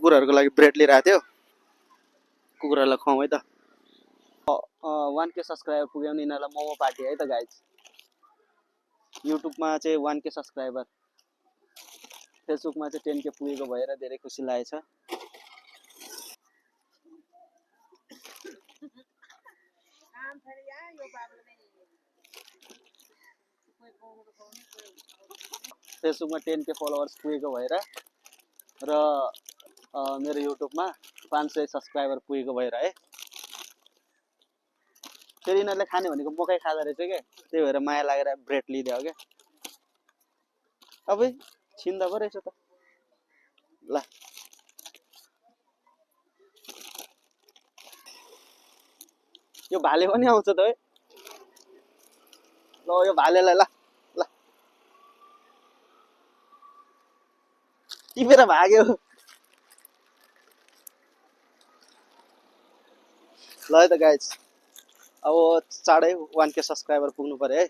कुकुरहरूको लागि ब्रेड लिइरहेको थियो कुकुरहरूलाई खुवाउँ है त 1K सब्सक्राइबर पुग्यो भने यिनीहरूलाई मोमो पार्टी है त गाइज युट्युबमा चाहिँ 1K सब्सक्राइबर फेसबुकमा चाहिँ 10K पुगेको भएर धेरै खुसी लागेछ फेसबुकमा 10K फलोवर्स पुगेको भएर र मेरो युट्युबमा 500 सब्सक्राइबर पुगेको भएर है फेरि यिनीहरूले खाने भनेको मकै खाँदो रहेछ क्या त्यही भएर माया लागेर ब्रेड लिइदियो क्या अब छिन्दा पो रहेछ त ल यो भाले पनि आउँछ त है ल यो भालेलाई ल ल टिपेर भाग्यो ल है त गाइज अब चाँडै 1K सब्सक्राइबर पुग्नु पर्यो है